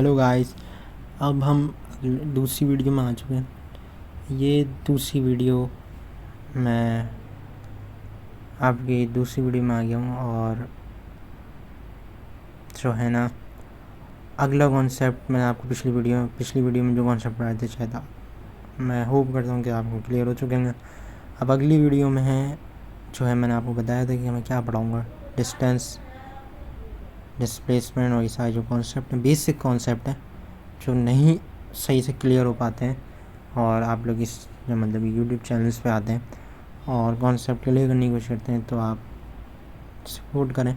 Hello guys. अब हम दूसरी वीडियो में आ चुके हैं। ये दूसरी वीडियो मैं आपकी दूसरी वीडियो में आ गया हूँ और जो है ना अगला कॉन्सेप्ट मैंने आपको पिछली वीडियो में जो कॉन्सेप्ट पढ़ाए थे शायद मैं होप करता हूँ कि आपको क्लियर हो चुके हैं। अब अगली वीडियो में है जो है मैंने आपको बताया था कि मैं क्या पढ़ाऊँगा। डिस्टेंस, डिस्प्लेसमेंट और ये सारे जो कॉन्सेप्ट हैं बेसिक कॉन्सेप्ट हैं जो नहीं सही से क्लियर हो पाते हैं और आप लोग इस मतलब यूट्यूब चैनल्स पे आते हैं और कॉन्सेप्ट क्लियर करने की कोशिश करते हैं, तो आप सपोर्ट करें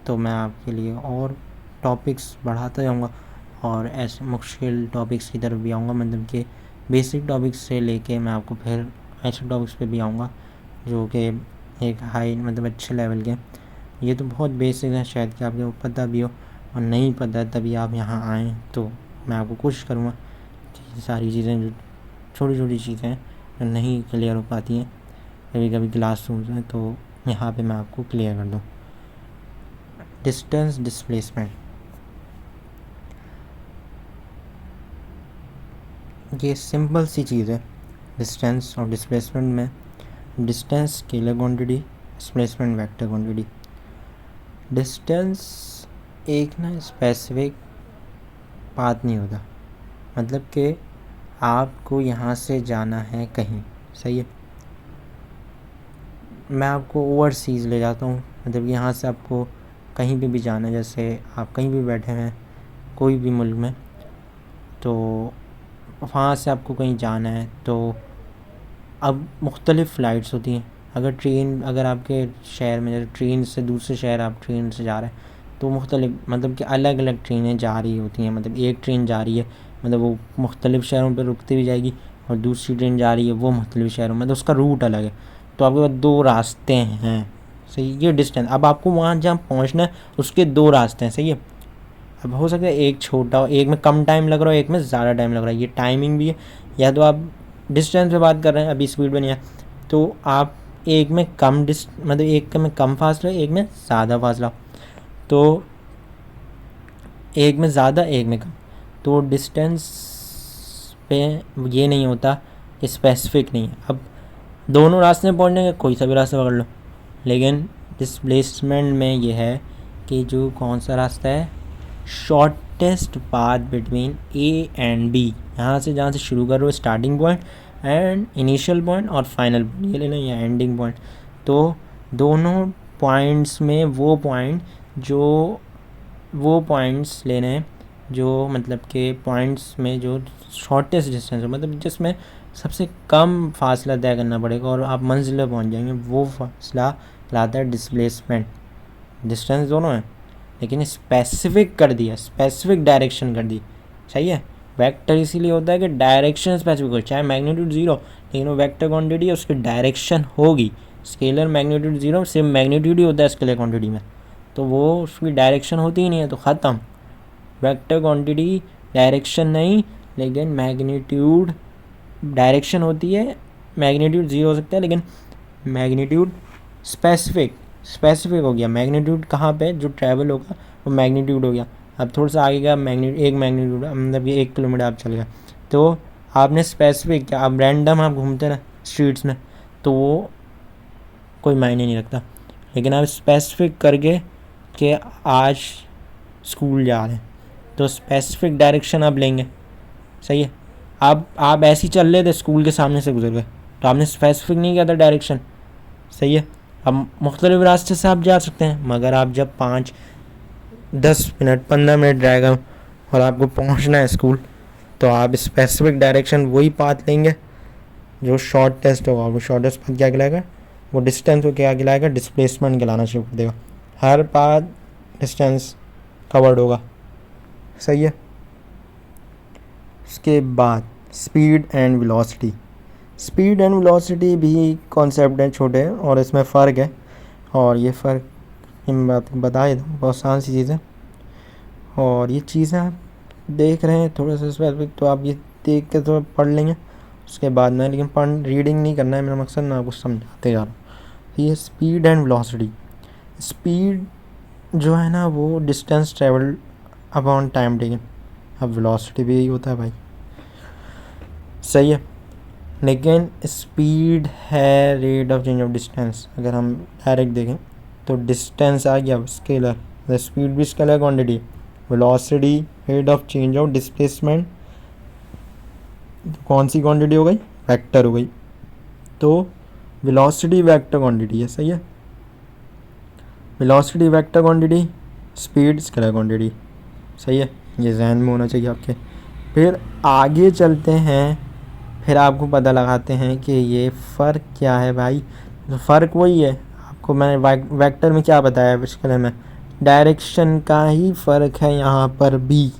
तो मैं आपके लिए और टॉपिक्स बढ़ाता जाऊँगा और ऐसे मुश्किल टॉपिक्स की तरफ भी आऊँगा। मतलब कि बेसिक टॉपिक्स से लेके मैं आपको फिर ऐसे टॉपिक्स पे भी आऊँगा जो कि एक हाई मतलब अच्छे लेवल के। ये तो बहुत बेसिक है, शायद कि आपको पता भी हो और नहीं पता तभी आप यहाँ आएँ, तो मैं आपको कोशिश करूँगा कि सारी चीज़ें जो छोटी छोटी चीज़ें हैं जो नहीं क्लियर हो पाती हैं कभी कभी क्लासरूम्स में, तो यहाँ पे मैं आपको क्लियर कर दूँ। डिस्टेंस, डिस्प्लेसमेंट, ये सिंपल सी चीज़ है। डिस्टेंस और डिस्प्लेसमेंट में distance scalar quantity, displacement vector quantity. Distance एक ना स्पेसिफिक पाथ नहीं होता, मतलब कि आपको यहाँ से जाना है कहीं, सही है। मैं आपको ओवरसीज़ ले जाता हूँ, मतलब यहाँ से आपको कहीं पे भी जाना है, जैसे आप कहीं भी बैठे हैं कोई भी मुल्क में, तो वहाँ से आपको कहीं जाना है तो अब मुख्तलिफ़ फ़्लाइट्स होती हैं। अगर आपके शहर में जैसे ट्रेन से दूसरे शहर आप ट्रेन से जा रहे हैं तो मुख्तलिफ़ मतलब कि अलग अलग ट्रेनें जा रही होती हैं। मतलब एक ट्रेन जा रही है मतलब वो मुख्तलिफ़ शहरों पर रुकती भी जाएगी और दूसरी ट्रेन जा रही है वो मुख्तलिफ़ शहरों में, मतलब उसका रूट अलग है। तो आपके पास दो रास्ते हैं, सही। ये डिस्टेंस, अब आपको वहाँ जहाँ पहुँचना है उसके दो रास्ते हैं, सही है। अब हो सकता है एक छोटा हो, एक में कम टाइम लग रहा हो, एक में ज़्यादा टाइम लग रहा है, ये टाइमिंग भी है। या तो आप डिस्टेंस पे बात कर रहे हैं, अभी स्पीड पे नहीं है, तो आप एक में कम मतलब एक में कम फासला, एक में ज़्यादा फासला, तो एक में ज़्यादा एक में कम। तो डिस्टेंस पे ये नहीं होता, स्पेसिफिक नहीं है। अब दोनों रास्ते में पहुँचने के कोई सा भी रास्ता पकड़ लो, लेकिन डिस्प्लेसमेंट में ये है कि जो कौन सा रास्ता है shortest path between a and b, यहाँ से जहाँ से शुरू कर रहे हो starting point and initial point और फाइनल पॉइंट ये लेना या एंडिंग पॉइंट, तो दोनों पॉइंट्स में वो पॉइंट्स लेने हैं जो मतलब के पॉइंट्स में जो शॉर्टेस्ट डिस्टेंस हो, मतलब जिसमें सबसे कम फासला तय करना पड़ेगा और आप मंजिल पर पहुँच जाएंगे, वो फासला कहलाता है डिस्प्लेसमेंट। डिस्टेंस दोनों है लेकिन स्पेसिफिक कर दिया, स्पेसिफिक डायरेक्शन कर दी, सही है। वेक्टर इसीलिए होता है कि डायरेक्शन स्पेसिफिक हो, चाहे मैग्नीट्यूड ज़ीरो लेकिन वो वेक्टर क्वांटिटी है, उसकी डायरेक्शन होगी। स्केलर मैग्नीट्यूड ज़ीरो सिर्फ मैग्नीट्यूड ही होता है स्केलर क्वांटिटी में, तो वो उसकी डायरेक्शन होती ही नहीं है, तो ख़त्म। वेक्टर क्वांटिटी डायरेक्शन नहीं, लेकिन मैग्नीट्यूड डायरेक्शन होती है। मैग्नीट्यूड ज़ीरो हो सकता है लेकिन मैग्नीट्यूड स्पेसिफिक हो गया। मैग्नीट्यूड कहाँ पे जो ट्रैवल होगा वो मैग्नीट्यूड हो गया। अब थोड़ा सा आगे का मैग्नीट्यूड मतलब ये 1 किलोमीटर आप चल गए तो आपने स्पेसिफिक क्या, अब रैंडम आप घूमते ना स्ट्रीट्स में तो वो कोई मायने नहीं रखता, लेकिन आप स्पेसिफिक करके कि आज स्कूल जा रहे हैं तो स्पेसिफिक डायरेक्शन आप लेंगे, सही है। आप ऐसे ही चल रहे थे स्कूल के सामने से गुजर गए तो आपने स्पेसिफिक नहीं किया था डायरेक्शन, सही है। अब मुख्तलिफ रास्ते से आप जा सकते हैं, मगर आप जब 5-10 मिनट 15 मिनट जाएगा और आपको पहुंचना है स्कूल तो आप स्पेसिफिक डायरेक्शन वही पाथ लेंगे जो शॉर्टेस्ट होगा। वो शॉर्टेस्ट पाथ क्या कहलाएगा, वो डिस्टेंस को क्या कहलाएगा, डिस्प्लेसमेंट कहलाना शुरू कर देगा। हर पाथ डिस्टेंस कवर्ड होगा, सही है। उसके बाद speed and velocity. Speed and velocity भी कॉन्सेप्ट हैं छोटे और इसमें फ़र्क है, और ये फ़र्क मैं बात बता ही दूँ, बहुत आसान सी चीज़ है। और ये चीज़ें आप देख रहे हैं थोड़ा सा स्पेसिफिक, तो आप ये देख के थोड़ा पढ़ लेंगे उसके बाद में, लेकिन रीडिंग नहीं करना है मेरा मकसद, मैं आपको समझाते जा रहा हूँ। ये स्पीड एंड वेलोसिटी। स्पीड जो है ना वो distance travel upon time taken, अब वेलोसिटी भी यही होता है भाई, सही है। लेकिन स्पीड है rate of change of distance. अगर हम डायरेक्ट देखें तो डिस्टेंस आ गया स्केलर, द स्पीड भी scalar quantity, velocity rate of change of displacement कौन सी क्वांटिटी हो गई, वेक्टर हो गई। तो वेलोसिटी वेक्टर क्वांटिटी है, सही है। Velocity vector quantity, speed scalar quantity, सही है। ये जहन में होना चाहिए आपके। फिर आगे चलते हैं, फिर आपको पता लगाते हैं कि ये फ़र्क क्या है भाई। तो फ़र्क वही है, आपको मैंने वेक्टर में क्या बताया स्केलर में, डायरेक्शन का ही फ़र्क है यहाँ पर भी,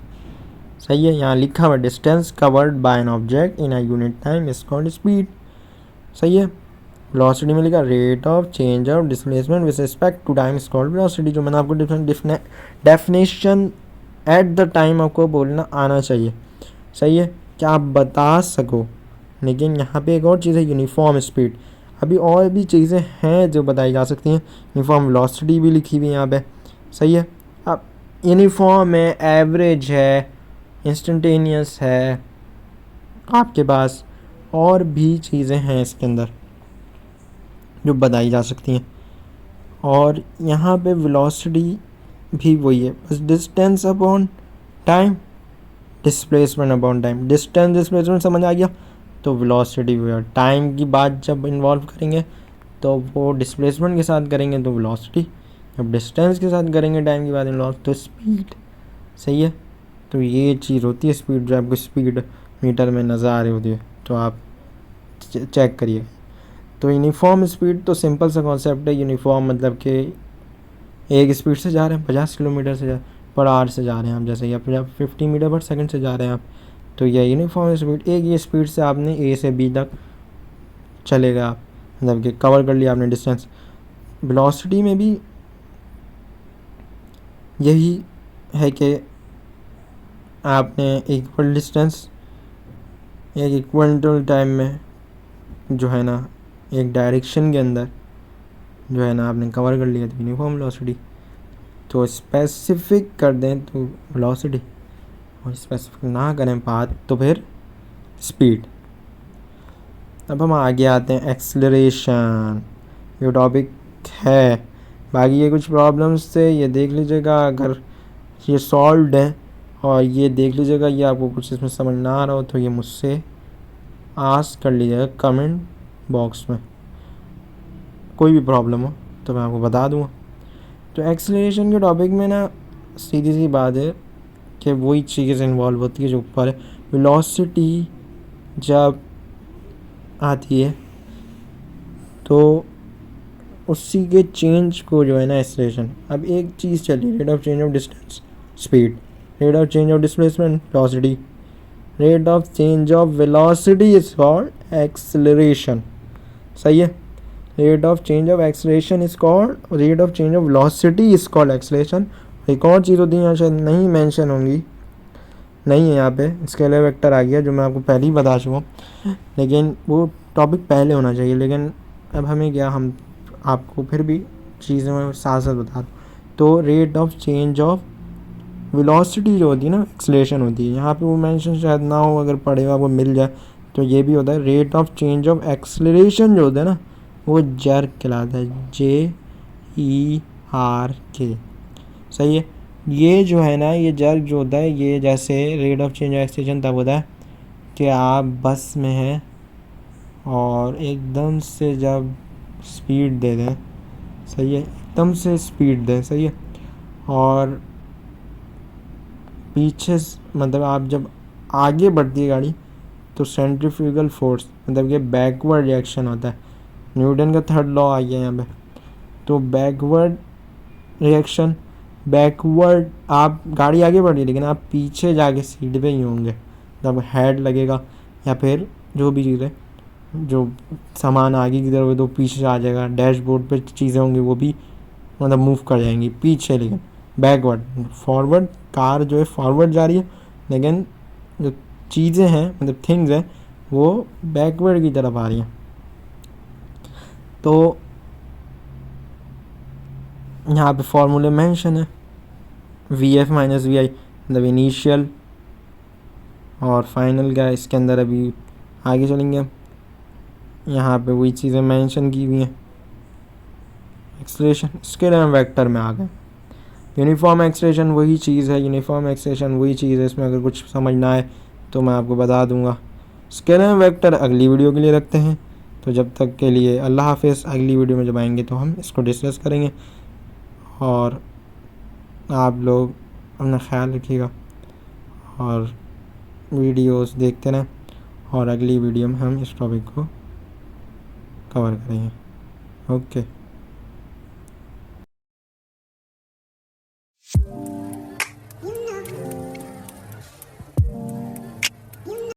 सही है। यहाँ लिखा हुआ distance covered by an object in a unit time is called speed, सही है। वेलोसिटी में लिखा rate of change of displacement with respect to time is called velocity, जो मैंने आपको डेफिनेशन एट द टाइम आपको बोलना आना चाहिए, सही है, क्या आप बता सको। लेकिन यहाँ पे एक और चीज़ है, यूनिफॉर्म स्पीड। अभी और भी चीज़ें हैं जो बताई जा सकती हैं, यूनिफॉर्म वेलोसिटी भी लिखी हुई है यहाँ पे, सही है। अब यूनिफॉर्म है, एवरेज है, इंस्टेंटेनियस है आपके पास, और भी चीज़ें हैं इसके अंदर जो बताई जा सकती हैं। और यहाँ पे वेलोसिटी भी वही है, बस distance upon time, displacement upon time. Distance displacement समझ आ गया, तो वेलोसिटी भी। और टाइम की बात जब इन्वॉल्व करेंगे तो वो डिस्प्लेसमेंट के साथ करेंगे तो वेलोसिटी, जब डिस्टेंस के साथ करेंगे टाइम की बात इन्वॉल्व तो स्पीड, सही है। तो ये चीज़ होती है स्पीड, जो आपको स्पीड मीटर में नज़र आ रही होती है, तो आप चेक करिए। तो यूनिफॉर्म स्पीड तो सिंपल सा कॉन्सेप्ट है। यूनिफॉर्म मतलब कि एक स्पीड से जा रहे हैं, 50 किलोमीटर से पर आवर से जा रहे हैं आप, जैसे या 50 मीटर पर सेकंड से जा रहे हैं आप, तो यह यूनिफॉर्म स्पीड। एक ये स्पीड से आपने ए से बी तक चलेगा आप, मतलब कि कवर कर लिया आपने डिस्टेंस। वेलोसिटी में भी यही है कि आपने इक्वल डिस्टेंस एक इक्वल टाइम में जो है ना, एक डायरेक्शन के अंदर जो है ना आपने कवर कर लिया, तो यूनिफॉर्म वेलोसिटी। तो स्पेसिफिक कर दें तो वेलोसिटी, और स्पेसिफिक ना करें बात तो फिर स्पीड। अब हम आगे आते हैं एक्सेलरेशन, ये टॉपिक है। बाकी ये कुछ प्रॉब्लम्स थे, ये देख लीजिएगा अगर ये सॉल्व्ड है, और ये देख लीजिएगा ये आपको कुछ इसमें समझ ना आ रहा हो तो ये मुझसे आस्क कर लीजिएगा कमेंट बॉक्स में, कोई भी प्रॉब्लम हो तो मैं आपको बता दूँगा। तो एक्सेलरेशन के टॉपिक में ना सीधी सी बात है कि वही चीज़ इन्वॉल्व होती है जो ऊपर है। वेलोसिटी जब आती है तो उसी के चेंज को जो है ना एक्सेलरेशन। अब एक चीज़ चली, rate of change of distance speed, rate of change of displacement velocity, rate of change of velocity is called acceleration, सही है। Rate of change of acceleration is called, rate of change of velocity is called acceleration. एक और चीज़ होती है यहाँ शायद नहीं mention होंगी, नहीं है यहाँ पे, स्केलर वेक्टर आ गया जो मैं आपको पहले ही बता चुका हूँ, लेकिन वो टॉपिक पहले होना चाहिए। लेकिन अब हमें क्या, हम आपको फिर भी चीज़ें मैं साथ साथ बता दूँ। तो rate of change of velocity जो होती है ना एक्सेलरेशन होती है, यहाँ पे वो मेंशन शायद ना हो, अगर पढ़ेगा आपको मिल जाए तो ये भी होता है। Rate of change of acceleration जो होता है ना वो जर्क कहलाता है, JERK, सही है। ये जो है ना ये जर्क जो होता है, ये जैसे rate of change of acceleration तब होता है कि आप बस में हैं और एकदम से जब स्पीड दे दें, सही है, एकदम से स्पीड दें, सही है, और पीछे मतलब आप जब आगे बढ़ती है गाड़ी तो सेंट्रीफ्यूगल फोर्स मतलब कि बैकवर्ड रिएक्शन होता है। न्यूटन का थर्ड लॉ आ गया यहाँ पे। तो बैकवर्ड रिएक्शन, बैकवर्ड आप गाड़ी आगे बढ़ रही है लेकिन आप पीछे जाके सीट पे ही होंगे, जब हेड लगेगा या फिर जो भी चीज़ है, जो सामान आगे की तरफ है तो पीछे आ जाएगा, डैशबोर्ड पे चीज़ें होंगी वो भी मतलब मूव कर जाएंगी पीछे। लेकिन बैकवर्ड, फॉरवर्ड कार जो है फॉरवर्ड जा रही है, लेकिन जो चीज़ें हैं मतलब थिंग्स हैं वो बैकवर्ड की तरफ आ रही हैं। तो यहाँ पे फॉर्मूले मेंशन है, VF माइनस VI मतलब इनिशियल और फाइनल क्या है इसके अंदर, अभी आगे चलेंगे हम। यहाँ पे वही चीज़ें मेंशन की हुई हैं। एक्सलेशन स्केलर एंड वेक्टर में आ गए। यूनिफॉर्म एक्सलेशन वही चीज़ है, यूनिफॉर्म एक्सलेशन वही चीज़ है। इसमें अगर कुछ समझ ना आए तो मैं आपको बता दूंगा। स्केलर एंड वेक्टर अगली वीडियो के लिए रखते हैं। तो जब तक के लिए अल्लाह हाफिज़। अगली वीडियो में जब आएंगे तो हम इसको डिस्कस करेंगे। और आप लोग अपना ख्याल रखिएगा और वीडियोस देखते रहें, और अगली वीडियो में हम इस टॉपिक को कवर करेंगे। ओके।